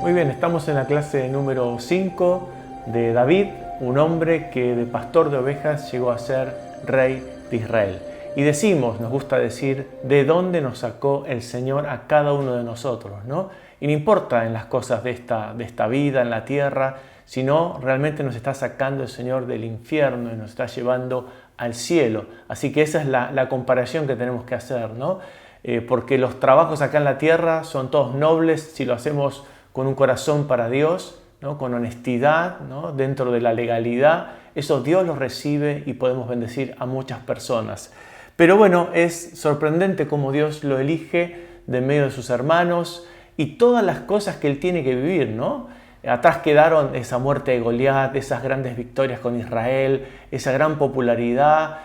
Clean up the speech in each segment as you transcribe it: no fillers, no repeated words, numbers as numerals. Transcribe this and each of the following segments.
Muy bien, estamos en la clase número 5 de David, un hombre que de pastor de ovejas llegó a ser rey de Israel. Y nos gusta decir, de dónde nos sacó el Señor a cada uno de nosotros, ¿no? Y no importa en las cosas de esta vida, en la tierra, sino realmente nos está sacando el Señor del infierno y nos está llevando al cielo. Así que esa es la comparación que tenemos que hacer, ¿no? Porque los trabajos acá en la tierra son todos nobles si lo hacemos con un corazón para Dios, ¿no? Con honestidad, ¿no? Dentro de la legalidad. Eso Dios lo recibe y podemos bendecir a muchas personas. Pero bueno, es sorprendente cómo Dios lo elige de medio de sus hermanos y todas las cosas que él tiene que vivir, ¿no? Atrás quedaron esa muerte de Goliat, esas grandes victorias con Israel, esa gran popularidad.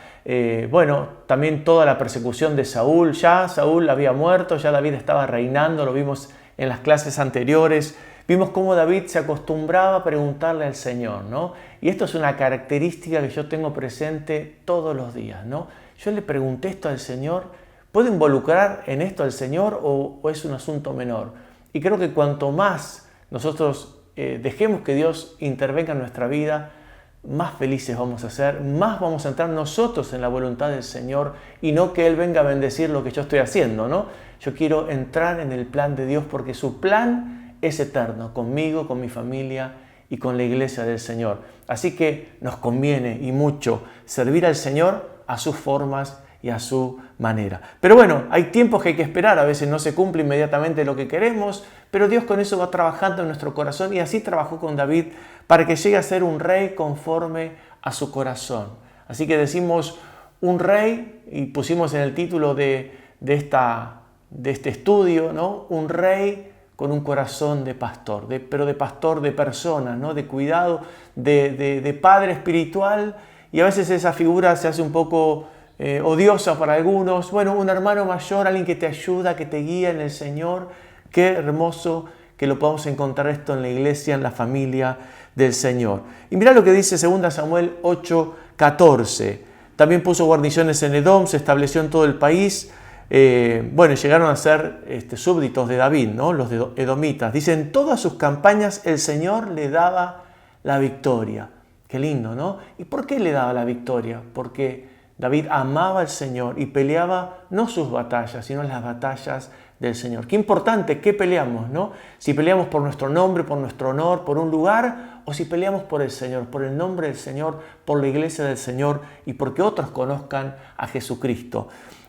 También toda la persecución de Saúl. Ya Saúl había muerto, ya David estaba reinando, lo vimos en las clases anteriores. Vimos cómo David se acostumbraba a preguntarle al Señor, ¿no? Y esto es una característica que yo tengo presente todos los días, ¿no? Yo le pregunté esto al Señor, ¿puedo involucrar en esto al Señor o es un asunto menor? Y creo que cuanto más nosotros dejemos que Dios intervenga en nuestra vida, más felices vamos a ser, más vamos a entrar nosotros en la voluntad del Señor y no que Él venga a bendecir lo que yo estoy haciendo, ¿no? Yo quiero entrar en el plan de Dios porque su plan es eterno, conmigo, con mi familia y con la iglesia del Señor. Así que nos conviene y mucho servir al Señor a sus formas y a su manera. Pero bueno, hay tiempos que hay que esperar, a veces no se cumple inmediatamente lo que queremos, pero Dios con eso va trabajando en nuestro corazón y así trabajó con David para que llegue a ser un rey conforme a su corazón. Así que decimos un rey, y pusimos en el título de este estudio, ¿no? Un rey con un corazón de pastor, pero de pastor de personas, ¿no? De cuidado, de padre espiritual, y a veces esa figura se hace un poco odiosa para algunos. Bueno, un hermano mayor, alguien que te ayuda, que te guía en el Señor. Qué hermoso que lo podamos encontrar esto en la iglesia, en la familia del Señor. Y mirá lo que dice 2 Samuel 8:14. También puso guarniciones en Edom, se estableció en todo el país. Llegaron a ser súbditos de David, ¿no? Los edomitas. Dice, en todas sus campañas el Señor le daba la victoria. Qué lindo, ¿no? ¿Y por qué le daba la victoria? Porque David amaba al Señor y peleaba no sus batallas, sino las batallas del Señor. Qué importante, ¿qué peleamos, no? Si peleamos por nuestro nombre, por nuestro honor, por un lugar, o si peleamos por el Señor, por el nombre del Señor, por la iglesia del Señor y porque otros conozcan a Jesucristo.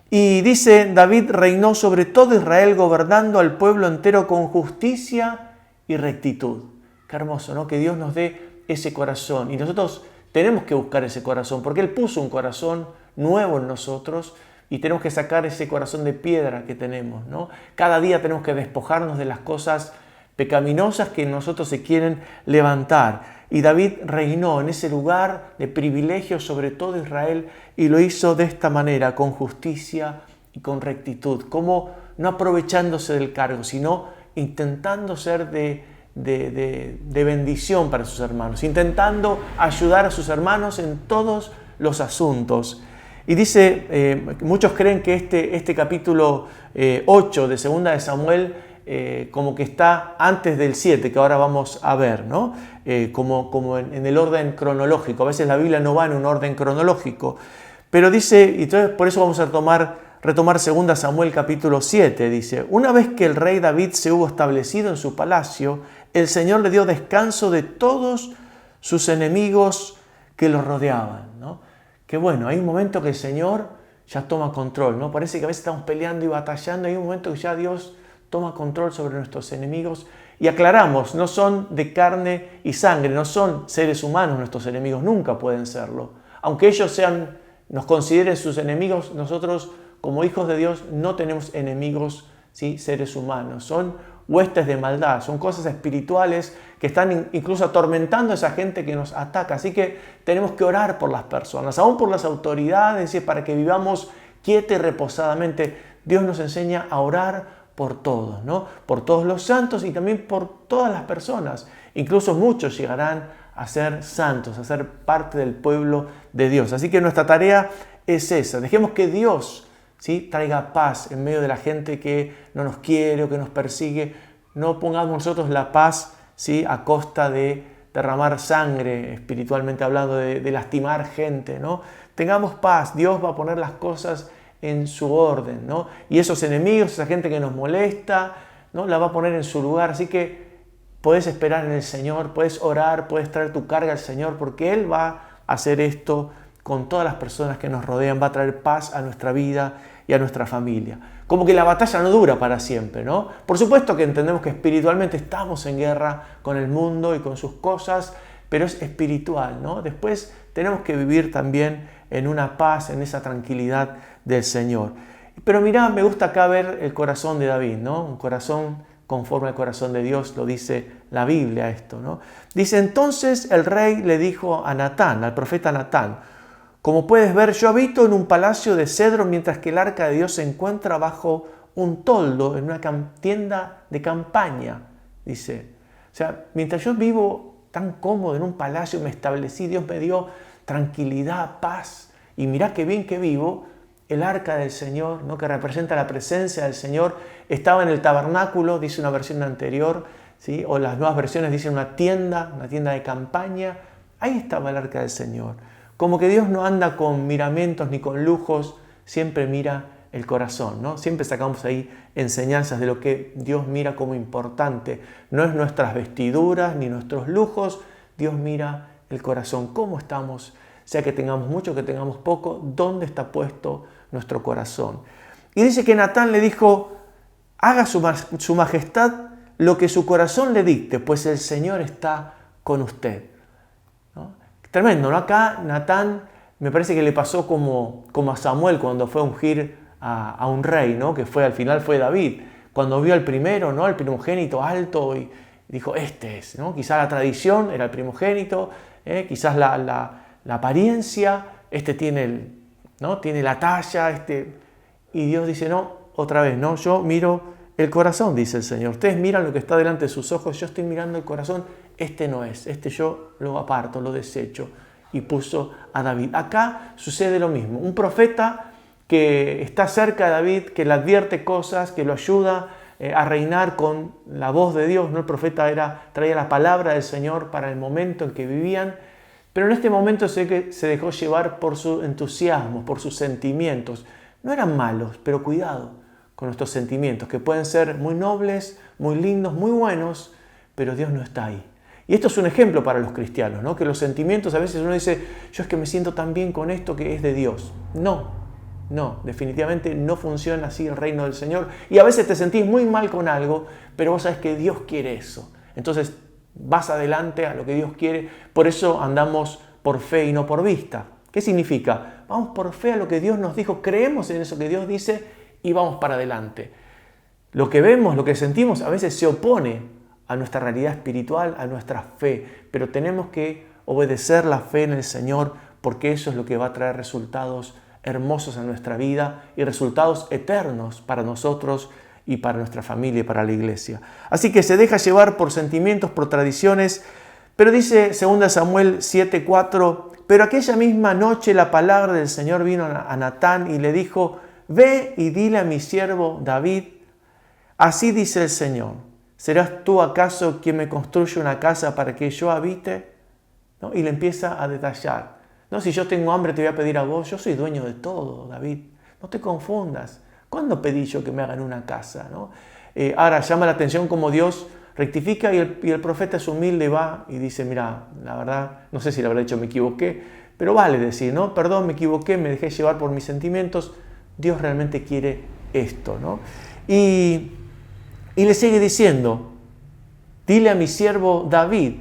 Y dice, David reinó sobre todo Israel, gobernando al pueblo entero con justicia y rectitud. Qué hermoso, ¿no? Que Dios nos dé ese corazón. Y nosotros tenemos que buscar ese corazón, porque Él puso un corazón nuevo en nosotros y tenemos que sacar ese corazón de piedra que tenemos, ¿no? Cada día tenemos que despojarnos de las cosas pecaminosas que en nosotros se quieren levantar. Y David reinó en ese lugar de privilegio sobre todo Israel y lo hizo de esta manera, con justicia y con rectitud, como no aprovechándose del cargo, sino intentando ser de bendición para sus hermanos, intentando ayudar a sus hermanos en todos los asuntos. Y dice, muchos creen que este capítulo 8 de 2 de Samuel como que está antes del 7, que ahora vamos a ver, ¿no? Como en el orden cronológico. A veces la Biblia no va en un orden cronológico. Pero dice, y entonces por eso vamos a retomar 2 Samuel capítulo 7, dice, una vez que el rey David se hubo establecido en su palacio, el Señor le dio descanso de todos sus enemigos que lo rodeaban, ¿no? Que bueno, hay un momento que el Señor ya toma control, ¿no? Parece que a veces estamos peleando y batallando, hay un momento que ya Dios toma control sobre nuestros enemigos. Y aclaramos, no son de carne y sangre, no son seres humanos nuestros enemigos, nunca pueden serlo. Aunque ellos nos consideren sus enemigos, nosotros como hijos de Dios no tenemos enemigos, ¿sí? Seres humanos. Son huestes de maldad, son cosas espirituales que están incluso atormentando a esa gente que nos ataca. Así que tenemos que orar por las personas, aún por las autoridades, para que vivamos quieta y reposadamente. Dios nos enseña a orar por todos, ¿no? Por todos los santos y también por todas las personas. Incluso muchos llegarán a ser santos, a ser parte del pueblo de Dios. Así que nuestra tarea es esa. Dejemos que Dios, ¿sí?, traiga paz en medio de la gente que no nos quiere o que nos persigue. no pongamos nosotros la paz, ¿sí?, a costa de derramar sangre, espiritualmente hablando, de lastimar gente, ¿no? Tengamos paz, Dios va a poner las cosas en su orden, ¿no? Y esos enemigos, esa gente que nos molesta, ¿no?, la va a poner en su lugar. Así que puedes esperar en el Señor, puedes orar, puedes traer tu carga al Señor, porque Él va a hacer esto con todas las personas que nos rodean, va a traer paz a nuestra vida y a nuestra familia. Como que la batalla no dura para siempre, ¿no? Por supuesto que entendemos que espiritualmente estamos en guerra con el mundo y con sus cosas, pero es espiritual, ¿no? Después tenemos que vivir también en una paz, en esa tranquilidad del Señor. Pero mirá, me gusta acá ver el corazón de David, ¿no? Un corazón conforme al corazón de Dios, lo dice la Biblia esto, ¿no? Dice, entonces el rey le dijo a Natán, al profeta Natán, como puedes ver, yo habito en un palacio de cedro mientras que el arca de Dios se encuentra bajo un toldo en una tienda de campaña, dice. O sea, mientras yo vivo tan cómodo en un palacio, me establecí, Dios me dio tranquilidad, paz, y mirá qué bien que vivo. El arca del Señor, ¿no?, que representa la presencia del Señor, estaba en el tabernáculo, dice una versión anterior, ¿sí?, o las nuevas versiones dicen una tienda de campaña. Ahí estaba el arca del Señor. Como que Dios no anda con miramientos ni con lujos, siempre mira el corazón, ¿no? Siempre sacamos ahí enseñanzas de lo que Dios mira como importante. No es nuestras vestiduras ni nuestros lujos, Dios mira el corazón. ¿Cómo estamos? Sea que tengamos mucho, que tengamos poco, ¿dónde está puesto nuestro corazón? Y dice que Natán le dijo, haga su majestad lo que su corazón le dicte, pues el Señor está con usted. ¿No? Tremendo, ¿no? Acá Natán me parece que le pasó como a Samuel cuando fue a ungir a un rey, ¿no?, que al final fue David. Cuando vio al primero, ¿no?, al primogénito alto, y dijo, este es, ¿no? Quizás la tradición era el primogénito, quizás la apariencia, tiene la talla, y Dios dice, no, otra vez, no, yo miro el corazón, dice el Señor. Ustedes miran lo que está delante de sus ojos, yo estoy mirando el corazón, no es, yo lo aparto, lo desecho, y puso a David. Acá sucede lo mismo, un profeta que está cerca de David, que le advierte cosas, que lo ayuda a reinar con la voz de Dios, ¿no? El profeta traía la palabra del Señor para el momento en que vivían, pero en este momento se dejó llevar por su entusiasmo, por sus sentimientos. No eran malos, pero cuidado con nuestros sentimientos, que pueden ser muy nobles, muy lindos, muy buenos, pero Dios no está ahí. Y esto es un ejemplo para los cristianos, ¿no? Que los sentimientos, a veces uno dice, yo es que me siento tan bien con esto que es de Dios. No, definitivamente no funciona así el reino del Señor. Y a veces te sentís muy mal con algo, pero vos sabés que Dios quiere eso. Entonces vas adelante a lo que Dios quiere. Por eso andamos por fe y no por vista. ¿Qué significa? Vamos por fe a lo que Dios nos dijo, creemos en eso que Dios dice y vamos para adelante. Lo que vemos, lo que sentimos, a veces se opone a nuestra realidad espiritual, a nuestra fe. Pero tenemos que obedecer la fe en el Señor, porque eso es lo que va a traer resultados hermosos en nuestra vida y resultados eternos para nosotros y para nuestra familia y para la iglesia. Así que se deja llevar por sentimientos, por tradiciones, pero dice 2 Samuel 7:4, pero aquella misma noche la palabra del Señor vino a Natán y le dijo, ve y dile a mi siervo David, así dice el Señor, ¿serás tú acaso quien me construye una casa para que yo habite? ¿No? Y le empieza a detallar. No, si yo tengo hambre te voy a pedir a vos, yo soy dueño de todo, David, no te confundas. ¿Cuándo pedí yo que me hagan una casa? ¿No? Ahora llama la atención cómo Dios rectifica y el profeta es humilde, va y dice, mira, la verdad, no sé si le habrá dicho me equivoqué, pero vale decir, ¿no? Perdón, me equivoqué, me dejé llevar por mis sentimientos, Dios realmente quiere esto, ¿no? Y le sigue diciendo, dile a mi siervo David,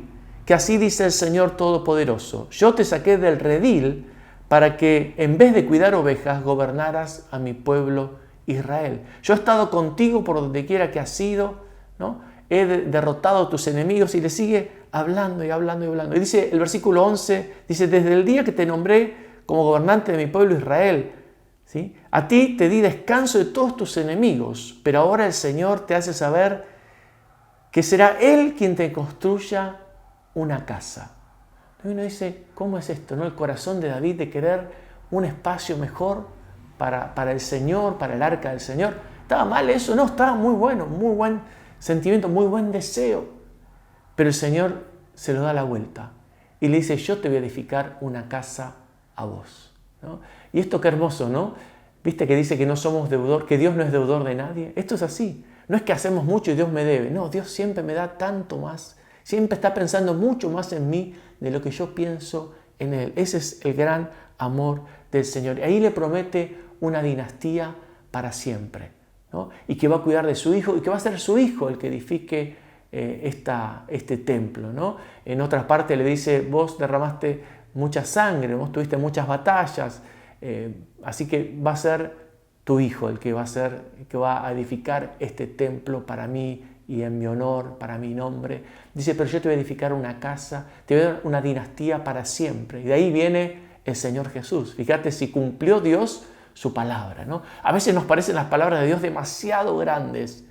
que así dice el Señor Todopoderoso, yo te saqué del redil para que en vez de cuidar ovejas gobernaras a mi pueblo Israel. Yo he estado contigo por donde quiera que has ido, ¿no? He derrotado a tus enemigos, y le sigue hablando y hablando y hablando. Y dice el versículo 11, dice, desde el día que te nombré como gobernante de mi pueblo Israel, ¿sí?, a ti te di descanso de todos tus enemigos, pero ahora el Señor te hace saber que será Él quien te construya una casa. Y uno dice, ¿cómo es esto, no? El corazón de David de querer un espacio mejor para el Señor, para el arca del Señor. ¿Estaba mal eso? No, estaba muy bueno, muy buen sentimiento, muy buen deseo. Pero el Señor se lo da la vuelta y le dice, yo te voy a edificar una casa a vos, ¿no? Y esto qué hermoso, ¿no? ¿Viste que dice que no somos deudor, que Dios no es deudor de nadie? Esto es así. No es que hacemos mucho y Dios me debe. No, Dios siempre me da tanto más. Siempre está pensando mucho más en mí de lo que yo pienso en Él. Ese es el gran amor del Señor. Y ahí le promete una dinastía para siempre, ¿no? Y que va a cuidar de su hijo y que va a ser su hijo el que edifique este templo, ¿no? En otras partes le dice, vos derramaste mucha sangre, vos tuviste muchas batallas, así que va a ser tu hijo el que va a edificar este templo para mí y en mi honor, para mi nombre. Dice, pero yo te voy a edificar una casa, te voy a dar una dinastía para siempre. Y de ahí viene el Señor Jesús. Fíjate si cumplió Dios su palabra, ¿no? A veces nos parecen las palabras de Dios demasiado grandes.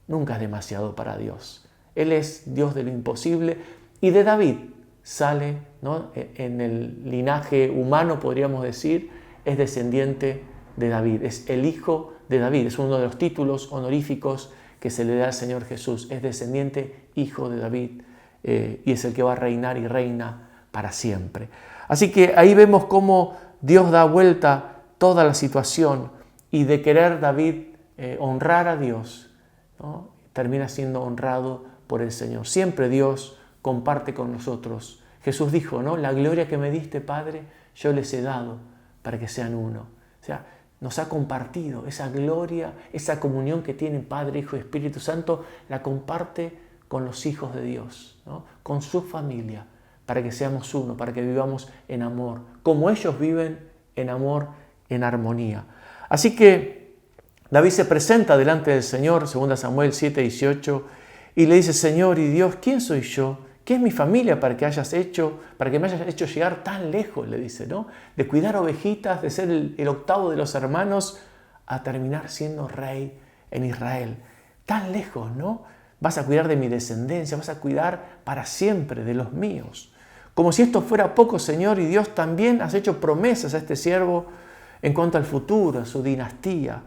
Nunca es demasiado para Dios. Él es Dios de lo imposible. Y de David sale, ¿no? En el linaje humano, podríamos decir, es descendiente de David. Es el hijo de David. Es uno de los títulos honoríficos que se le da al Señor Jesús. Es descendiente, hijo de David, y es el que va a reinar y reina para siempre. Así que ahí vemos cómo Dios da vuelta toda la situación y de querer David honrar a Dios, ¿no? Termina siendo honrado por el Señor. Siempre Dios comparte con nosotros. Jesús dijo, ¿no? La gloria que me diste, Padre, yo les he dado para que sean uno. O sea, nos ha compartido esa gloria, esa comunión que tienen Padre, Hijo y Espíritu Santo, la comparte con los hijos de Dios, ¿no? Con su familia, para que seamos uno, para que vivamos en amor, como ellos viven en amor, en armonía. Así que David se presenta delante del Señor, 2 Samuel 7:18, y le dice, Señor y Dios, ¿quién soy yo? ¿Qué es mi familia para que me hayas hecho llegar tan lejos? Le dice, ¿no? De cuidar ovejitas, de ser el octavo de los hermanos, a terminar siendo rey en Israel. Tan lejos, ¿no? Vas a cuidar de mi descendencia, vas a cuidar para siempre de los míos. Como si esto fuera poco, Señor y Dios, también has hecho promesas a este siervo en cuanto al futuro, a su dinastía.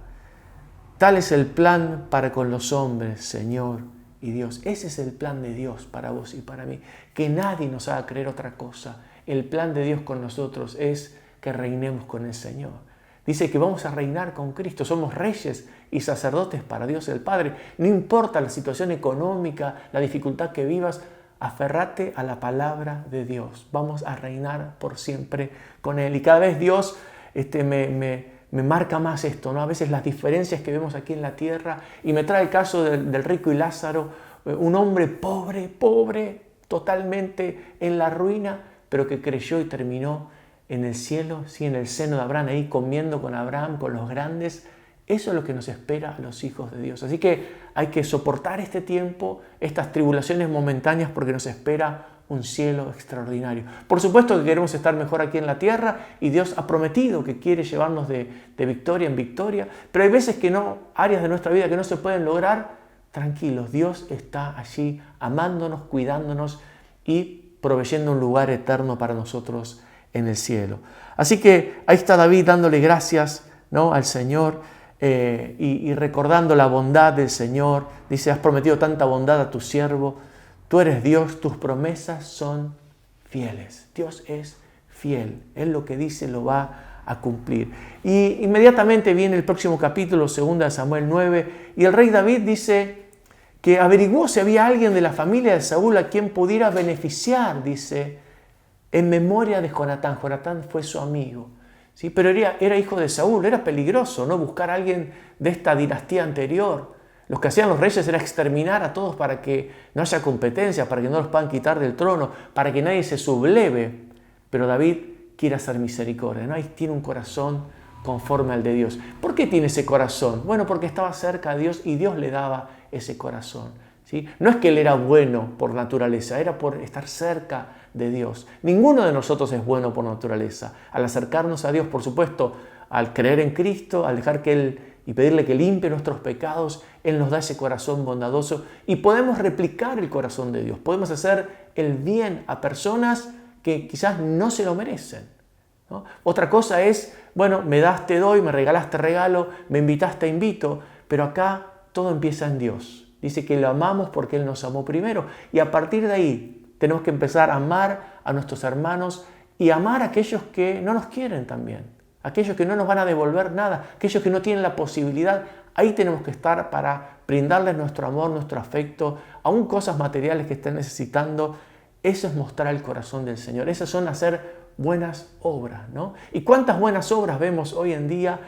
Tal es el plan para con los hombres, Señor y Dios. Ese es el plan de Dios para vos y para mí. Que nadie nos haga creer otra cosa. El plan de Dios con nosotros es que reinemos con el Señor. Dice que vamos a reinar con Cristo. Somos reyes y sacerdotes para Dios el Padre. No importa la situación económica, la dificultad que vivas, aferrate a la palabra de Dios. Vamos a reinar por siempre con Él. Y cada vez Dios me marca más esto, ¿no? A veces las diferencias que vemos aquí en la tierra, y me trae el caso del rico y Lázaro, un hombre pobre, totalmente en la ruina, pero que creyó y terminó en el cielo, sí, en el seno de Abraham, ahí comiendo con Abraham, con los grandes. Eso es lo que nos espera a los hijos de Dios. Así que hay que soportar este tiempo, estas tribulaciones momentáneas, porque nos espera un cielo extraordinario. Por supuesto que queremos estar mejor aquí en la tierra y Dios ha prometido que quiere llevarnos de victoria en victoria, pero hay veces que no, áreas de nuestra vida que no se pueden lograr. Tranquilos, Dios está allí amándonos, cuidándonos y proveyendo un lugar eterno para nosotros en el cielo. Así que ahí está David dándole gracias, ¿no?, al Señor y recordando la bondad del Señor. Dice, has prometido tanta bondad a tu siervo. Tú eres Dios, tus promesas son fieles. Dios es fiel. Él lo que dice lo va a cumplir. Y inmediatamente viene el próximo capítulo, 2 Samuel 9, y el rey David dice que averiguó si había alguien de la familia de Saúl a quien pudiera beneficiar, dice, en memoria de Jonatán. Jonatán fue su amigo, ¿sí? Pero era hijo de Saúl, era peligroso, ¿no?, buscar a alguien de esta dinastía anterior. Lo que hacían los reyes era exterminar a todos para que no haya competencia, para que no los puedan quitar del trono, para que nadie se subleve. Pero David quiere hacer misericordia, ¿no? Ahí tiene un corazón conforme al de Dios. ¿Por qué tiene ese corazón? Bueno, porque estaba cerca de Dios y Dios le daba ese corazón, ¿sí? No es que él era bueno por naturaleza, era por estar cerca de Dios. Ninguno de nosotros es bueno por naturaleza. Al acercarnos a Dios, por supuesto, al creer en Cristo, al dejar que Él y pedirle que limpie nuestros pecados, Él nos da ese corazón bondadoso y podemos replicar el corazón de Dios. Podemos hacer el bien a personas que quizás no se lo merecen, ¿no? Otra cosa es, bueno, me das, te doy, me regalaste, regalo, me invitaste, invito, pero acá todo empieza en Dios. Dice que lo amamos porque Él nos amó primero. Y a partir de ahí tenemos que empezar a amar a nuestros hermanos y amar a aquellos que no nos quieren también. Aquellos que no nos van a devolver nada, aquellos que no tienen la posibilidad. Ahí tenemos que estar para brindarles nuestro amor, nuestro afecto, aún cosas materiales que estén necesitando. Eso es mostrar el corazón del Señor. Esas son hacer buenas obras, ¿no? ¿Y cuántas buenas obras vemos hoy en día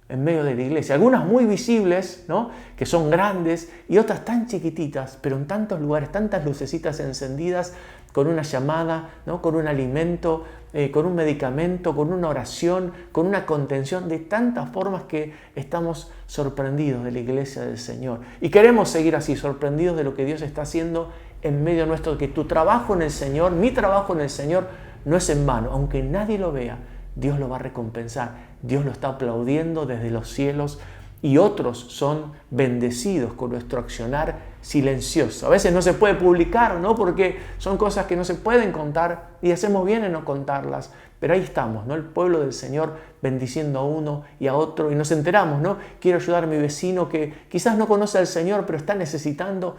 en medio de la iglesia? Algunas muy visibles, ¿no? Que son grandes, y otras tan chiquititas, pero en tantos lugares, tantas lucecitas encendidas, con una llamada, ¿no? Con un alimento, con un medicamento, con una oración, con una contención, de tantas formas que estamos sorprendidos de la iglesia del Señor. Y queremos seguir así, sorprendidos de lo que Dios está haciendo en medio nuestro, que tu trabajo en el Señor, mi trabajo en el Señor, no es en vano. Aunque nadie lo vea, Dios lo va a recompensar. Dios lo está aplaudiendo desde los cielos, y otros son bendecidos con nuestro accionar silencioso. A veces no se puede publicar, ¿no? Porque son cosas que no se pueden contar, y hacemos bien en no contarlas. Pero ahí estamos, ¿no? El pueblo del Señor bendiciendo a uno y a otro, y nos enteramos, ¿no? Quiero ayudar a mi vecino que quizás no conoce al Señor, pero está necesitando.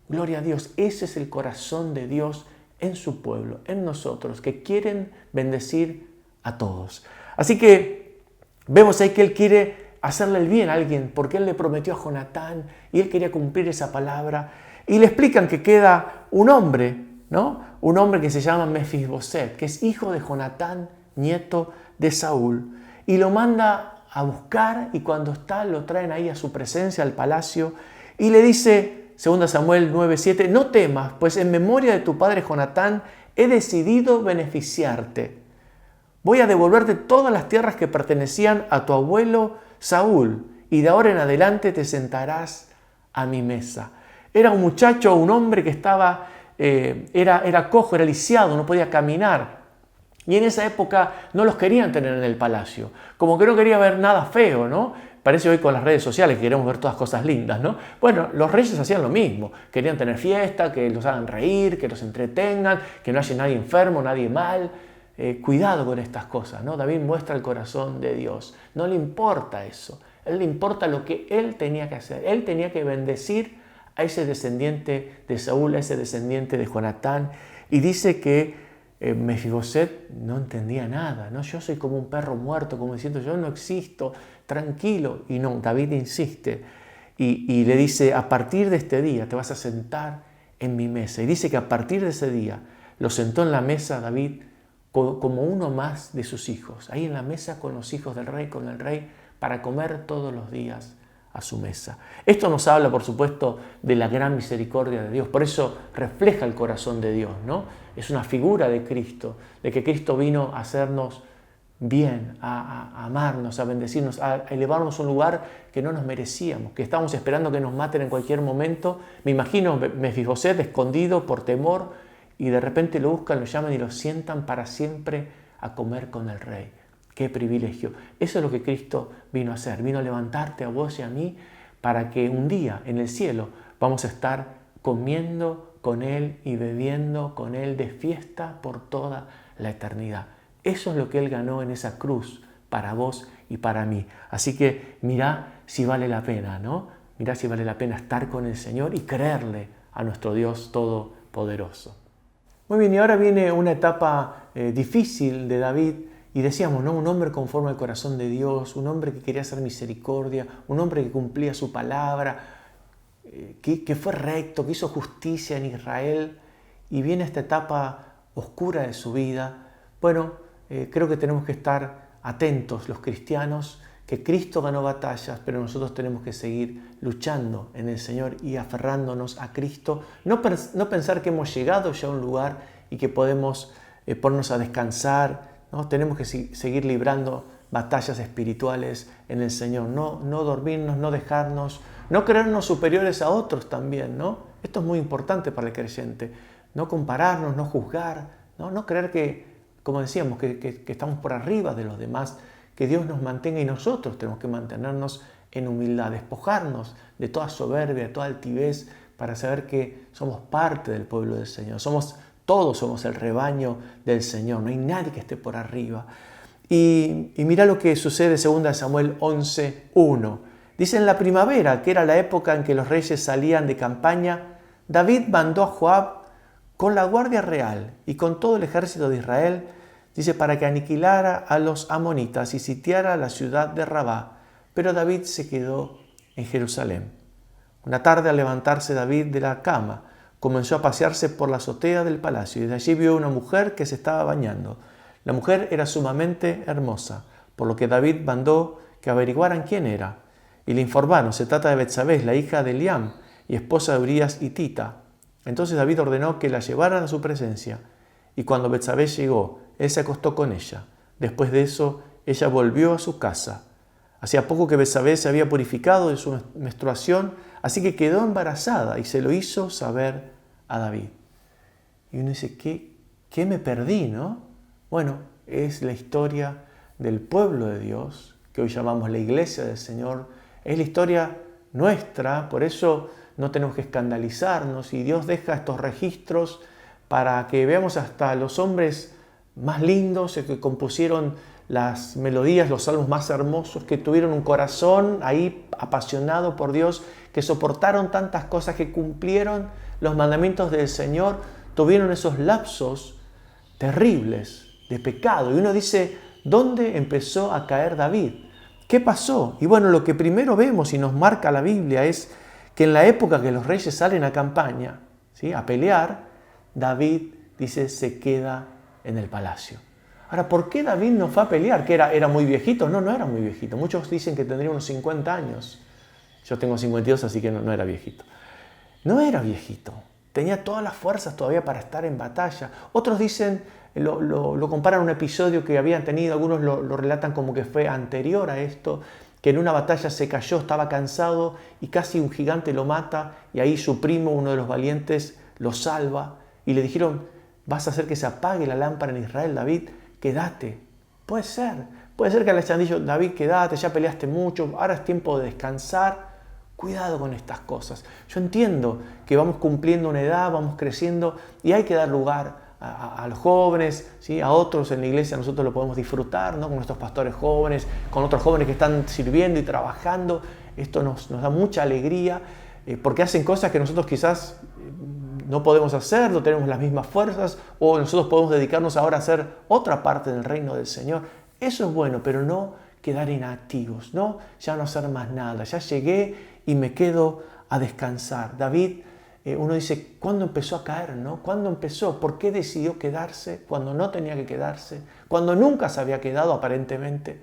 Gloria a Dios. Ese es el corazón de Dios en su pueblo, en nosotros, que quieren bendecir a todos. Así que vemos ahí que Él quiere hacerle el bien a alguien, porque Él le prometió a Jonatán y Él quería cumplir esa palabra. Y le explican que queda un hombre, ¿no? Un hombre que se llama Mefiboset, que es hijo de Jonatán, nieto de Saúl. Y lo manda a buscar, y cuando está, lo traen ahí a su presencia, al palacio, y le dice, 2 Samuel 9:7, no temas, pues en memoria de tu padre Jonatán he decidido beneficiarte. Voy a devolverte todas las tierras que pertenecían a tu abuelo Saúl, y de ahora en adelante te sentarás a mi mesa. Era un muchacho, un hombre que estaba, era cojo, era lisiado, no podía caminar. Y en esa época no los querían tener en el palacio, como que no quería ver nada feo, ¿no? Parece hoy con las redes sociales que queremos ver todas cosas lindas, ¿no? Bueno, los reyes hacían lo mismo. Querían tener fiesta, que los hagan reír, que los entretengan, que no haya nadie enfermo, nadie mal. Cuidado con estas cosas, ¿no? David muestra el corazón de Dios. No le importa eso. A él le importa lo que él tenía que hacer. Él tenía que bendecir a ese descendiente de Saúl, a ese descendiente de Jonatán. Y dice que Mefiboset no entendía nada, ¿no? Yo soy como un perro muerto, como diciendo, yo no existo, tranquilo. Y no, David insiste y le dice, a partir de este día te vas a sentar en mi mesa. Y dice que a partir de ese día lo sentó en la mesa David como uno más de sus hijos, ahí en la mesa con los hijos del rey, con el rey, para comer todos los días a su mesa. Esto nos habla, por supuesto, de la gran misericordia de Dios. Por eso refleja el corazón de Dios, ¿no? Es una figura de Cristo, de que Cristo vino a hacernos bien, a amarnos, a bendecirnos, a elevarnos a un lugar que no nos merecíamos, que estábamos esperando que nos maten en cualquier momento. Me imagino Mefiboset escondido por temor, y de repente lo buscan, lo llaman y lo sientan para siempre a comer con el rey. ¡Qué privilegio! Eso es lo que Cristo vino a hacer. Vino a levantarte a vos y a mí para que un día en el cielo vamos a estar comiendo con Él y bebiendo con Él de fiesta por toda la eternidad. Eso es lo que Él ganó en esa cruz para vos y para mí. Así que mirá si vale la pena, ¿no? Mirá si vale la pena estar con el Señor y creerle a nuestro Dios todopoderoso. Muy bien, y ahora viene una etapa difícil de David, y decíamos, ¿no? Un hombre conforme al corazón de Dios, un hombre que quería hacer misericordia, un hombre que cumplía su palabra, que fue recto, que hizo justicia en Israel, y viene esta etapa oscura de su vida. Bueno, creo que tenemos que estar atentos los cristianos, que Cristo ganó batallas, pero nosotros tenemos que seguir luchando en el Señor y aferrándonos a Cristo. No pensar que hemos llegado ya a un lugar y que podemos ponernos a descansar, ¿no? Tenemos que seguir librando batallas espirituales en el Señor. No dormirnos, no dejarnos, no creernos superiores a otros también, ¿no? Esto es muy importante para el creyente. No compararnos, no juzgar, no creer que, como decíamos, que estamos por arriba de los demás. Que Dios nos mantenga, y nosotros tenemos que mantenernos en humildad, despojarnos de toda soberbia, de toda altivez, para saber que somos parte del pueblo del Señor. Todos somos el rebaño del Señor, no hay nadie que esté por arriba. Y mira lo que sucede en 2 Samuel 11:1. Dice en la primavera, que era la época en que los reyes salían de campaña, David mandó a Joab con la guardia real y con todo el ejército de Israel, dice, para que aniquilara a los amonitas y sitiara la ciudad de Rabá. Pero David se quedó en Jerusalén. Una tarde, al levantarse David de la cama, comenzó a pasearse por la azotea del palacio y desde allí vio una mujer que se estaba bañando. La mujer era sumamente hermosa, por lo que David mandó que averiguaran quién era. Y le informaron, se trata de Betsabé, la hija de Eliam y esposa de Urías hitita. Entonces David ordenó que la llevaran a su presencia. Y cuando Betsabé llegó, él se acostó con ella. Después de eso, ella volvió a su casa. Hacía poco que Betsabé se había purificado de su menstruación, así que quedó embarazada y se lo hizo saber a David. Y uno dice, ¿qué me perdí, no? Bueno, es la historia del pueblo de Dios, que hoy llamamos la iglesia del Señor. Es la historia nuestra, por eso no tenemos que escandalizarnos y Dios deja estos registros para que veamos hasta los hombres más lindos que compusieron las melodías, los salmos más hermosos, que tuvieron un corazón ahí apasionado por Dios, que soportaron tantas cosas, que cumplieron los mandamientos del Señor, tuvieron esos lapsos terribles de pecado. Y uno dice, ¿dónde empezó a caer David? ¿Qué pasó? Y bueno, lo que primero vemos y nos marca la Biblia es que en la época que los reyes salen a campaña, ¿sí?, a pelear, David, dice, se queda en el palacio. Ahora, ¿por qué David no fue a pelear? ¿Que era muy viejito? No, no era muy viejito. Muchos dicen que tendría unos 50 años. Yo tengo 52, así que no era viejito. No era viejito. Tenía todas las fuerzas todavía para estar en batalla. Otros dicen, lo comparan a un episodio que habían tenido, algunos lo relatan como que fue anterior a esto, que en una batalla se cayó, estaba cansado y casi un gigante lo mata y ahí su primo, uno de los valientes, lo salva y le dijeron, vas a hacer que se apague la lámpara en Israel, David, quédate. Puede ser que le hayan dicho, David, quédate, ya peleaste mucho, ahora es tiempo de descansar. Cuidado con estas cosas. Yo entiendo que vamos cumpliendo una edad, vamos creciendo y hay que dar lugar a los jóvenes, ¿sí?, a otros en la iglesia. Nosotros lo podemos disfrutar, ¿no?, con nuestros pastores jóvenes, con otros jóvenes que están sirviendo y trabajando. Esto nos da mucha alegría porque hacen cosas que nosotros quizás no podemos hacer, no tenemos las mismas fuerzas, o nosotros podemos dedicarnos ahora a hacer otra parte del reino del Señor. Eso es bueno, pero no quedar inactivos, ¿no? Ya no hacer más nada. Ya llegué y me quedo a descansar. David, uno dice, ¿cuándo empezó a caer, no? ¿Cuándo empezó? ¿Por qué decidió quedarse cuando no tenía que quedarse? Cuando nunca se había quedado aparentemente.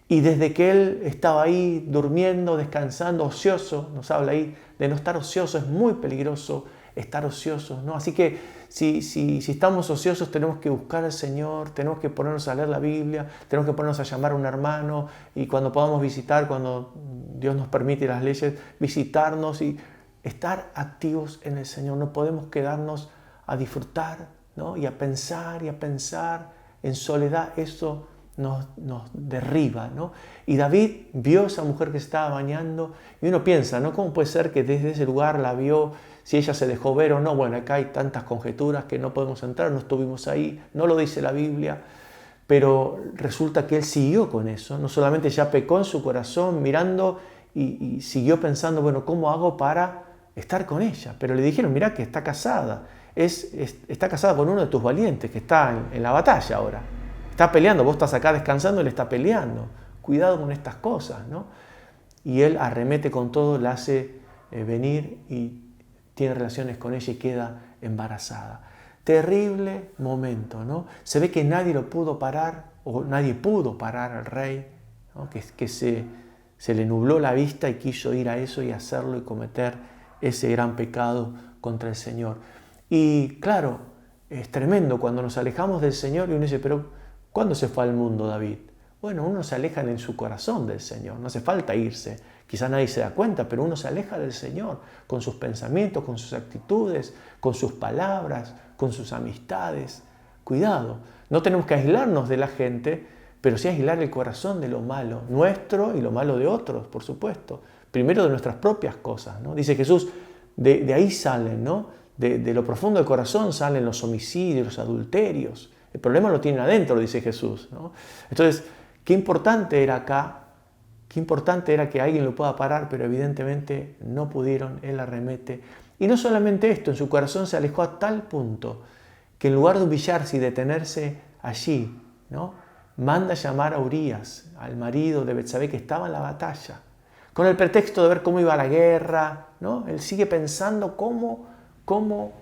Y desde que él estaba ahí durmiendo, descansando, ocioso, nos habla ahí de no estar ocioso, es muy peligroso estar ociosos, ¿no? Así que si estamos ociosos tenemos que buscar al Señor, tenemos que ponernos a leer la Biblia, tenemos que ponernos a llamar a un hermano y cuando podamos visitar, cuando Dios nos permite las leyes, visitarnos y estar activos en el Señor. No podemos quedarnos a disfrutar, ¿no?, y a pensar en soledad. Eso nos derriba, ¿no? Y David vio a esa mujer que se estaba bañando y uno piensa, ¿no?, ¿cómo puede ser que desde ese lugar la vio? Si ella se dejó ver o no. Bueno, acá hay tantas conjeturas que no podemos entrar, no estuvimos ahí, no lo dice la Biblia, pero resulta que él siguió con eso. No solamente ya pecó en su corazón mirando y siguió pensando, bueno, ¿cómo hago para estar con ella? Pero le dijeron, mirá que está casada, está casada con uno de tus valientes que está en la batalla ahora. Está peleando, vos estás acá descansando, él está peleando. Cuidado con estas cosas, ¿no? Y él arremete con todo, la hace venir y tiene relaciones con ella y queda embarazada. Terrible momento, ¿no? Se ve que nadie lo pudo parar, o nadie pudo parar al rey, ¿no?, que se le nubló la vista y quiso ir a eso y hacerlo y cometer ese gran pecado contra el Señor. Y claro, es tremendo cuando nos alejamos del Señor y uno dice, pero ¿cuándo se fue al mundo David? Bueno, uno se aleja en su corazón del Señor, no hace falta irse. Quizá nadie se da cuenta, pero uno se aleja del Señor con sus pensamientos, con sus actitudes, con sus palabras, con sus amistades. Cuidado, no tenemos que aislarnos de la gente, pero sí aislar el corazón de lo malo, nuestro y lo malo de otros, por supuesto. Primero de nuestras propias cosas, ¿no? Dice Jesús, de ahí salen, ¿no? De lo profundo del corazón salen los homicidios, los adulterios. El problema lo tienen adentro, dice Jesús, ¿no? Entonces, qué importante era acá Qué importante era que alguien lo pueda parar, pero evidentemente no pudieron. Él arremete. Y no solamente esto, en su corazón se alejó a tal punto que en lugar de humillarse y detenerse allí, ¿no?, manda llamar a Urías, al marido de Betsabé que estaba en la batalla, con el pretexto de ver cómo iba la guerra, ¿no? Él sigue pensando cómo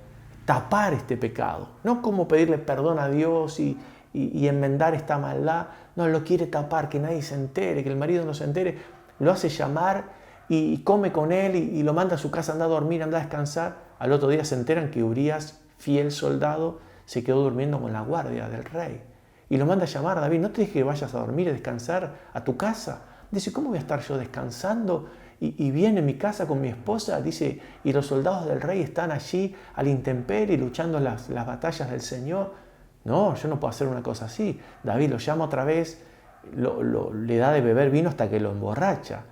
tapar este pecado, no cómo pedirle perdón a Dios y enmendar esta maldad. No, lo quiere tapar, que nadie se entere, que el marido no se entere. Lo hace llamar y come con él y lo manda a su casa, anda a dormir, anda a descansar. Al otro día se enteran que Urías, fiel soldado, se quedó durmiendo con la guardia del rey. Y lo manda a llamar a David. ¿No te dije que vayas a dormir y descansar a tu casa? Dice, ¿cómo voy a estar yo descansando? Y viene mi casa con mi esposa, dice, y los soldados del rey están allí a la intemperie luchando las batallas del Señor. No, yo no puedo hacer una cosa así. David lo llama otra vez, le da de beber vino hasta que lo emborracha.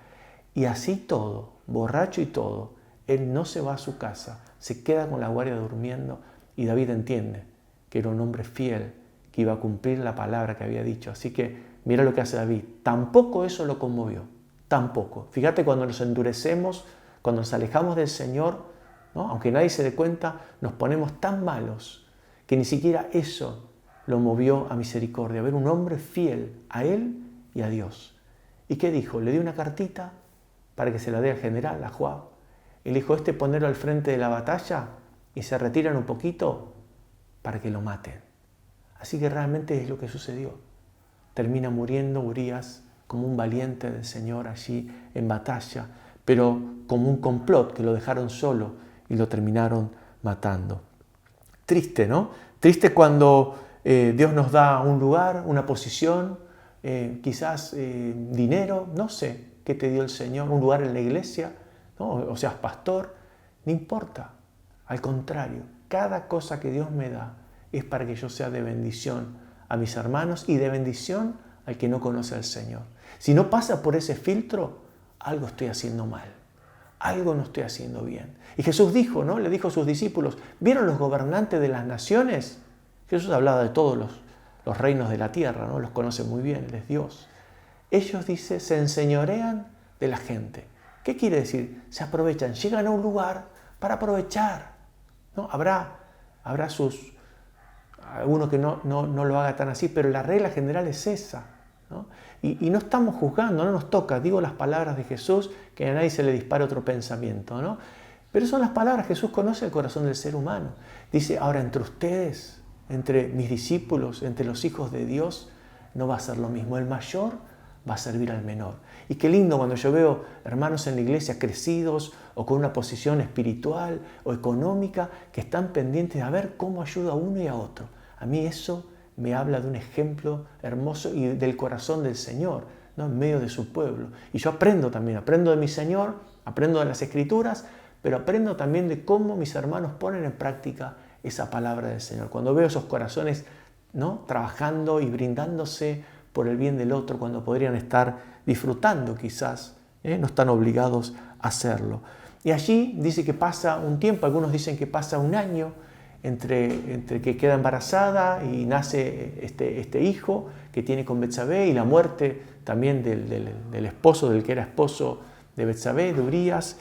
Y así todo, borracho y todo, él no se va a su casa, se queda con la guardia durmiendo y David entiende que era un hombre fiel, que iba a cumplir la palabra que había dicho. Así que mira lo que hace David. Tampoco eso lo conmovió, tampoco. Fíjate, cuando nos endurecemos, cuando nos alejamos del Señor, ¿no?, aunque nadie se dé cuenta, nos ponemos tan malos que ni siquiera eso lo movió a misericordia, ver un hombre fiel a él y a Dios. ¿Y qué dijo? Le dio una cartita para que se la dé al general, a Joab. Él dijo, ponerlo al frente de la batalla y se retiran un poquito para que lo maten. Así que realmente es lo que sucedió. Termina muriendo Urías como un valiente del Señor allí en batalla, pero como un complot que lo dejaron solo y lo terminaron matando. Triste, ¿no? Triste cuando Dios nos da un lugar, una posición, quizás dinero, no sé qué te dio el Señor, un lugar en la iglesia, ¿no? O seas pastor, no importa. Al contrario, cada cosa que Dios me da es para que yo sea de bendición a mis hermanos y de bendición al que no conoce al Señor. Si no pasa por ese filtro, algo estoy haciendo mal. Algo no estoy haciendo bien. Y Jesús dijo, ¿no?, le dijo a sus discípulos, ¿vieron los gobernantes de las naciones? Jesús hablaba de todos los reinos de la tierra, ¿no? Los conoce muy bien, Él es Dios. Ellos, dice, se enseñorean de la gente. ¿Qué quiere decir? Se aprovechan, llegan a un lugar para aprovechar, ¿no? Habrá alguno que no lo haga tan así, pero la regla general es esa, ¿no? Y no estamos juzgando, no nos toca, digo las palabras de Jesús, que a nadie se le dispare otro pensamiento, ¿no? Pero son las palabras, Jesús conoce el corazón del ser humano. Dice, ahora entre ustedes, entre mis discípulos, entre los hijos de Dios, no va a ser lo mismo. El mayor va a servir al menor. Y qué lindo cuando yo veo hermanos en la iglesia crecidos o con una posición espiritual o económica que están pendientes de ver cómo ayuda a uno y a otro. A mí eso me habla de un ejemplo hermoso y del corazón del Señor, ¿no?, en medio de su pueblo. Y yo aprendo también, aprendo de mi Señor, aprendo de las Escrituras, pero aprendo también de cómo mis hermanos ponen en práctica esa palabra del Señor. Cuando veo esos corazones, ¿no?, trabajando y brindándose por el bien del otro, cuando podrían estar disfrutando quizás, no están obligados a hacerlo. Y allí dice que pasa un tiempo, algunos dicen que pasa un año, entre que queda embarazada y nace este hijo que tiene con Betsabé y la muerte también del esposo, del que era esposo de Betsabé, de Urías.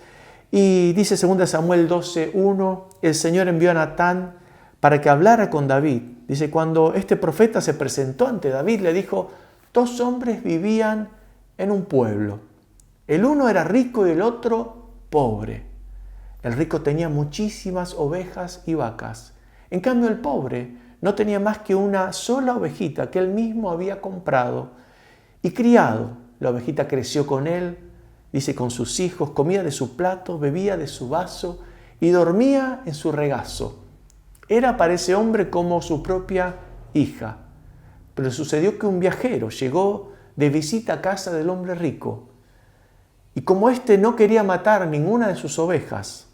Y dice 2 Samuel 12:1, el Señor envió a Natán para que hablara con David. Dice, cuando este profeta se presentó ante David, le dijo, 2 hombres vivían en un pueblo. El uno era rico y el otro pobre. El rico tenía muchísimas ovejas y vacas. En cambio, el pobre no tenía más que una sola ovejita que él mismo había comprado y criado. La ovejita creció con él, dice, con sus hijos, comía de su plato, bebía de su vaso y dormía en su regazo. Era para ese hombre como su propia hija. Pero sucedió que un viajero llegó de visita a casa del hombre rico. Y como éste no quería matar ninguna de sus ovejas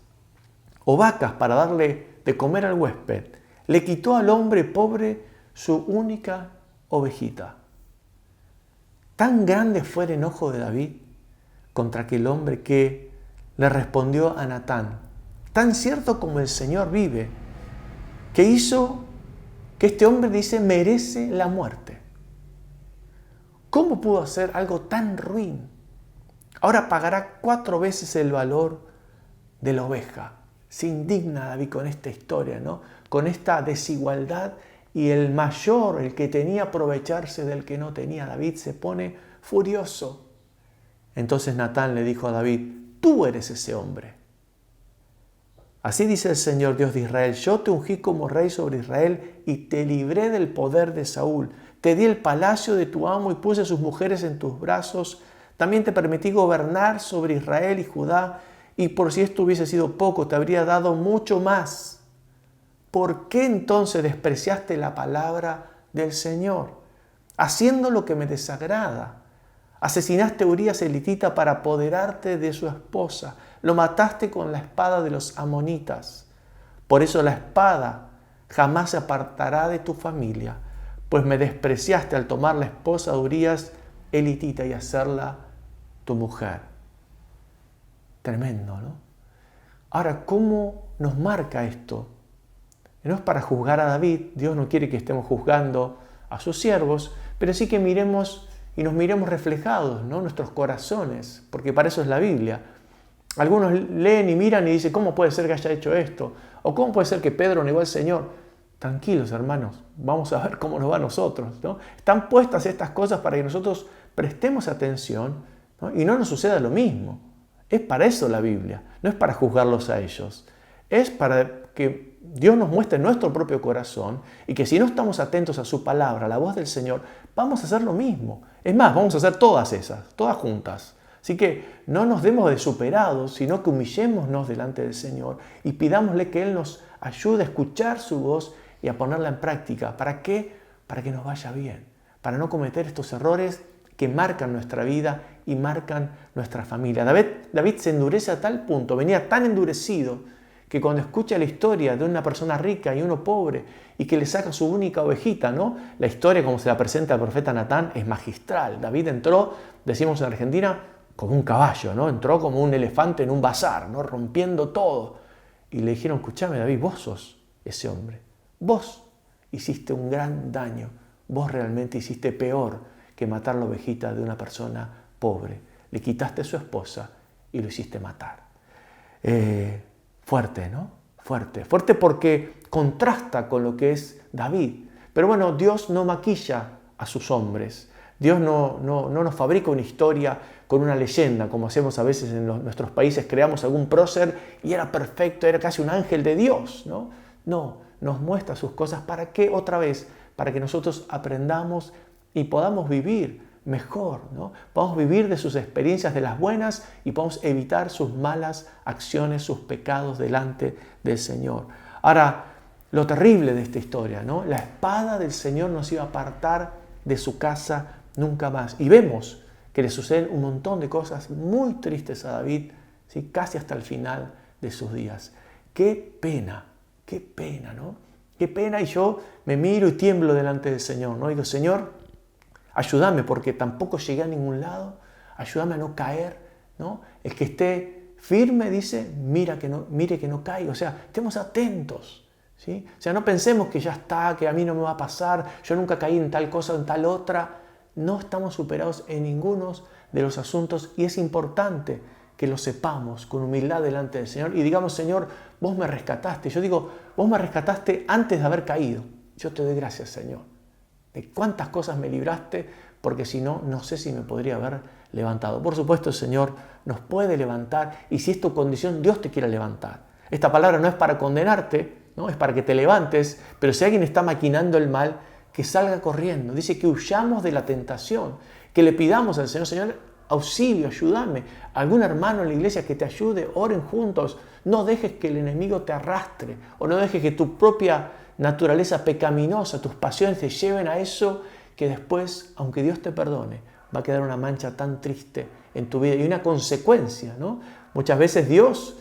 o vacas para darle de comer al huésped, le quitó al hombre pobre su única ovejita. Tan grande fue el enojo de David contra aquel hombre que le respondió a Natán, tan cierto como el Señor vive, que hizo que este hombre, dice, merece la muerte. ¿Cómo pudo hacer algo tan ruin ahora pagará 4 veces el valor de la oveja. Se indigna David con esta historia, ¿no? Con esta desigualdad, y el mayor, el que tenía, aprovecharse del que no tenía. David se pone furioso. Entonces Natán le dijo a David: tú eres ese hombre. Así dice el Señor Dios de Israel: yo te ungí como rey sobre Israel y te libré del poder de Saúl. Te di el palacio de tu amo y puse sus mujeres en tus brazos. También te permití gobernar sobre Israel y Judá, y por si esto hubiese sido poco, te habría dado mucho más. ¿Por qué entonces despreciaste la palabra del Señor, haciendo lo que me desagrada? Asesinaste a Urías elitita para apoderarte de su esposa. Lo mataste con la espada de los amonitas. Por eso la espada jamás se apartará de tu familia, pues me despreciaste al tomar la esposa de Urías elitita y hacerla tu mujer. Tremendo, ¿no? Ahora, ¿cómo nos marca esto? No es para juzgar a David. Dios no quiere que estemos juzgando a sus siervos, pero sí que miremos y nos miremos reflejados, ¿no? Nuestros corazones, porque para eso es la Biblia. Algunos leen y miran y dicen: ¿cómo puede ser que haya hecho esto? ¿O cómo puede ser que Pedro negó al Señor? Tranquilos, hermanos, vamos a ver cómo nos va a nosotros, ¿no? Están puestas estas cosas para que nosotros prestemos atención, ¿no? Y no nos suceda lo mismo. Es para eso la Biblia, no es para juzgarlos a ellos. Es para que Dios nos muestre nuestro propio corazón, y que si no estamos atentos a su palabra, a la voz del Señor, vamos a hacer lo mismo. Es más, vamos a hacer todas esas, todas juntas. Así que no nos demos de superados, sino que humillémonos delante del Señor y pidámosle que Él nos ayude a escuchar su voz y a ponerla en práctica. ¿Para qué? Para que nos vaya bien, para no cometer estos errores que marcan nuestra vida y marcan nuestra familia. David se endurece a tal punto, venía tan endurecido, que cuando escucha la historia de una persona rica y uno pobre, y que le saca su única ovejita, ¿no? La historia, como se la presenta el profeta Natán, es magistral. David entró, decimos en Argentina, como un caballo, ¿no? Entró como un elefante en un bazar, ¿no? Rompiendo todo. Y le dijeron: escúchame, David, vos sos ese hombre. Vos hiciste un gran daño. Vos realmente hiciste peor que matar la ovejita de una persona pobre. Le quitaste a su esposa y lo hiciste matar. Fuerte, ¿no? Fuerte porque contrasta con lo que es David. Pero bueno, Dios no maquilla a sus hombres. Dios no nos fabrica una historia con una leyenda, como hacemos a veces en nuestros países. Creamos algún prócer y era perfecto, era casi un ángel de Dios, ¿no? No, nos muestra sus cosas. ¿Para qué? Otra vez, para que nosotros aprendamos y podamos vivir mejor, ¿no? Podamos vivir de sus experiencias, de las buenas, y podamos evitar sus malas acciones, sus pecados delante del Señor. Ahora, lo terrible de esta historia, ¿no? La espada del Señor nos iba a apartar de su casa nunca más. Y vemos que le suceden un montón de cosas muy tristes a David, ¿sí? Casi hasta el final de sus días. Qué pena, ¿no? Qué pena, y yo me miro y tiemblo delante del Señor, ¿no? Digo: Señor, ayúdame, porque tampoco llegué a ningún lado. Ayúdame a no caer, ¿no? El que esté firme, dice, mire que no caiga. O sea, estemos atentos, ¿sí? O sea, no pensemos que ya está, que a mí no me va a pasar, yo nunca caí en tal cosa o en tal otra. No estamos superados en ninguno de los asuntos, y es importante que lo sepamos con humildad delante del Señor y digamos: Señor, vos me rescataste. Yo digo, vos me rescataste antes de haber caído. Yo te doy gracias, Señor. De cuántas cosas me libraste, porque si no, no sé si me podría haber levantado. Por supuesto, el Señor nos puede levantar, y si es tu condición, Dios te quiere levantar. Esta palabra no es para condenarte, ¿no? Es para que te levantes, pero si alguien está maquinando el mal, que salga corriendo. Dice que huyamos de la tentación, que le pidamos al Señor: Señor, auxilio, ayúdame. Algún hermano en la iglesia que te ayude, oren juntos. No dejes que el enemigo te arrastre, o no dejes que tu propia naturaleza pecaminosa, tus pasiones te lleven a eso, que después, aunque Dios te perdone, va a quedar una mancha tan triste en tu vida y una consecuencia, ¿no? Muchas veces Dios,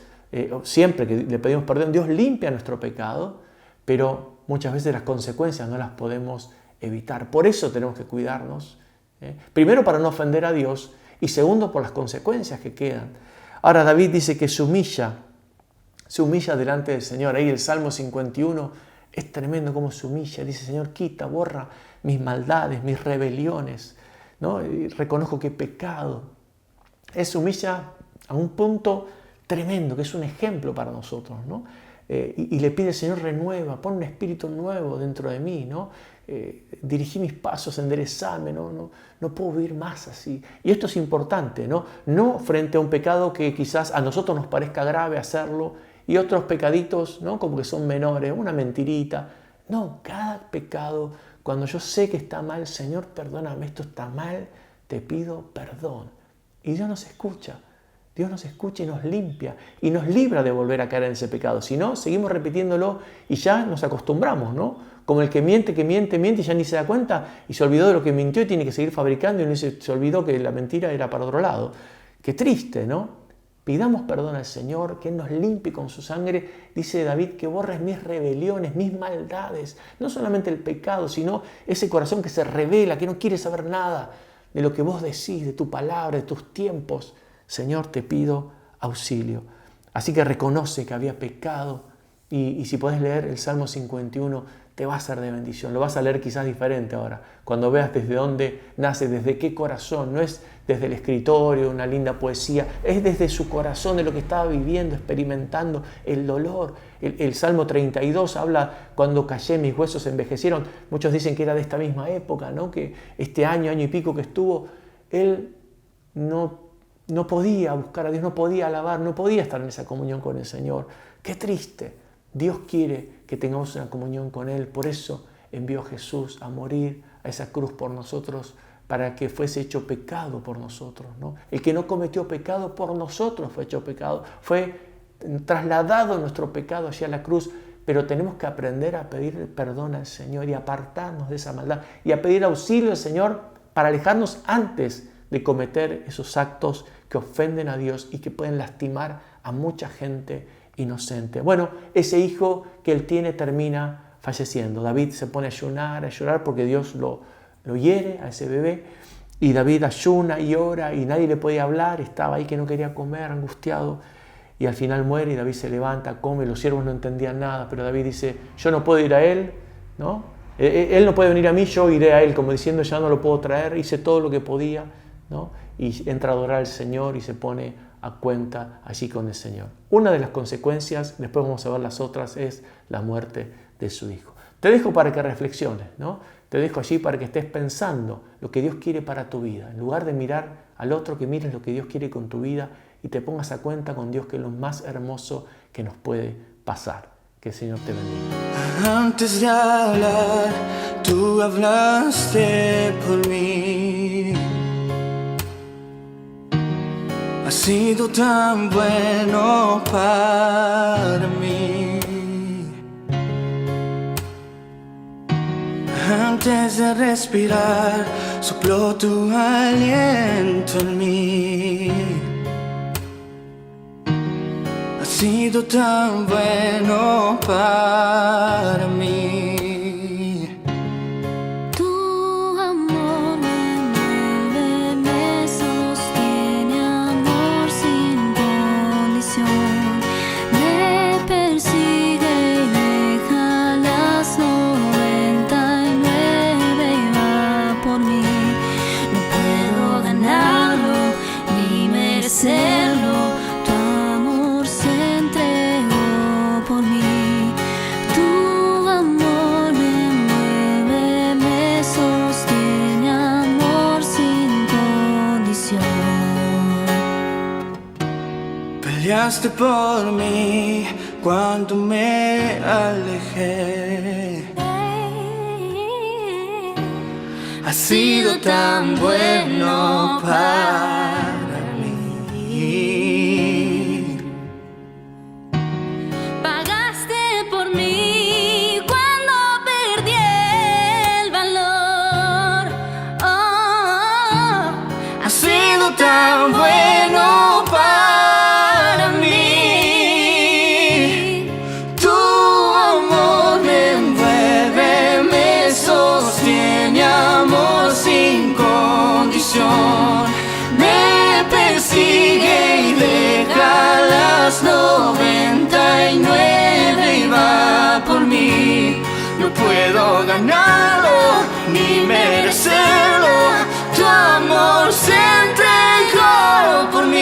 siempre que le pedimos perdón, Dios limpia nuestro pecado, pero muchas veces las consecuencias no las podemos evitar. Por eso tenemos que cuidarnos, primero para no ofender a Dios, y segundo por las consecuencias que quedan. Ahora David dice que se humilla delante del Señor. Ahí el Salmo 51 es tremendo cómo se humilla. Dice: Señor, quita, borra mis maldades, mis rebeliones, ¿no? Y reconozco que he pecado Él se humilla a un punto tremendo, que es un ejemplo para nosotros, ¿no? Y le pide, Señor, renueva, pon un espíritu nuevo dentro de mí, ¿no? Dirigí mis pasos, enderezame, no puedo vivir más así. Y esto es importante, ¿no? No frente a un pecado que quizás a nosotros nos parezca grave hacerlo y otros pecaditos, ¿no? Como que son menores, una mentirita. No, cada pecado, cuando yo sé que está mal, Señor, perdóname, esto está mal, te pido perdón. Y Dios nos escucha. Dios nos escucha y nos limpia y nos libra de volver a caer en ese pecado. Si no, seguimos repitiéndolo y ya nos acostumbramos, ¿no? Como el que miente y ya ni se da cuenta y se olvidó de lo que mintió y tiene que seguir fabricando y se olvidó que la mentira era para otro lado. Qué triste, ¿no? Pidamos perdón al Señor, que Él nos limpie con su sangre. Dice David, que borres mis rebeliones, mis maldades. No solamente el pecado, sino ese corazón que se revela, que no quiere saber nada de lo que vos decís, de tu palabra, de tus tiempos. Señor, te pido auxilio. Así que reconoce que había pecado y si podés leer el Salmo 51, te va a ser de bendición. Lo vas a leer quizás diferente ahora, cuando veas desde dónde nace, desde qué corazón. No es desde el escritorio, una linda poesía, es desde su corazón, de lo que estaba viviendo, experimentando el dolor. El Salmo 32 habla, cuando callé mis huesos envejecieron. Muchos dicen que era de esta misma época, ¿no? Que este año y pico que estuvo, él no podía buscar a Dios, no podía alabar, no podía estar en esa comunión con el Señor. ¡Qué triste! Dios quiere que tengamos una comunión con Él. Por eso envió a Jesús a morir a esa cruz por nosotros, para que fuese hecho pecado por nosotros, ¿no? El que no cometió pecado por nosotros fue hecho pecado. Fue trasladado nuestro pecado hacia la cruz. Pero tenemos que aprender a pedir perdón al Señor y apartarnos de esa maldad. Y a pedir auxilio al Señor para alejarnos antes de cometer esos actos que ofenden a Dios y que pueden lastimar a mucha gente inocente. Bueno, ese hijo que él tiene termina falleciendo. David se pone a llorar porque Dios lo hiere a ese bebé. Y David ayuna y ora y nadie le podía hablar. Estaba ahí que no quería comer, angustiado. Y al final muere y David se levanta, come. Los siervos no entendían nada, pero David dice, yo no puedo ir a él, ¿no? Él no puede venir a mí, yo iré a él, como diciendo, ya no lo puedo traer. Hice todo lo que podía, ¿no? Y entra a adorar al Señor y se pone a cuenta allí con el Señor. Una de las consecuencias, después vamos a ver las otras, es la muerte de su hijo. Te dejo para que reflexiones, ¿no? Te dejo allí para que estés pensando lo que Dios quiere para tu vida. En lugar de mirar al otro, que mires lo que Dios quiere con tu vida y te pongas a cuenta con Dios, que es lo más hermoso que nos puede pasar. Que el Señor te bendiga. Antes de hablar, tú hablaste por mí. Has sido tan bueno para mí. Antes de respirar, sopló tu aliento en mí. Has sido tan bueno para mí. Peleaste por mí cuando me alejé. Has sido tan bueno para mí. Pagaste por mí cuando perdí el valor. Has sido tan bueno para me persigue y deja las 99 y va por mí. No puedo ganarlo ni merecerlo. Tu amor se entregó por mí.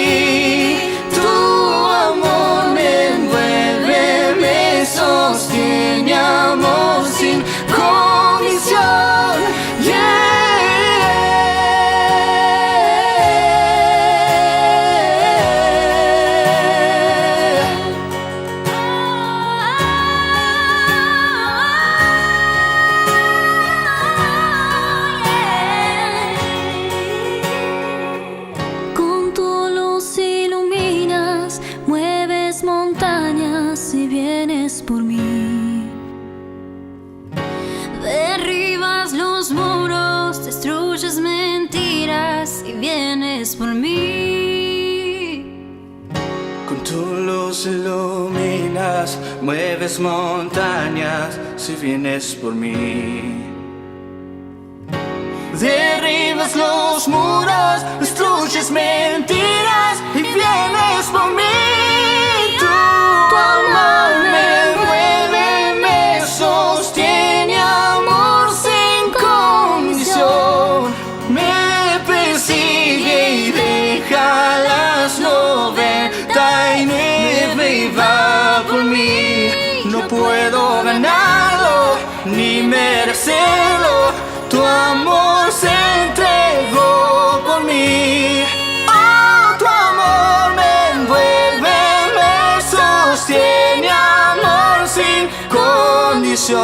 destruyes mentiras y vienes por mí. Con tu luz iluminas, mueves montañas si vienes por mí. Derribas los muros, destruyes mentiras y vienes por mí. Tu amor me envuelve, me sostiene, amor sin condición. Me persigue y deja las 99 y va por mí. No puedo ganarlo ni merecerlo. Tu amor se entregó por mí. Oh, tu amor me envuelve, me sostiene, amor sin condición.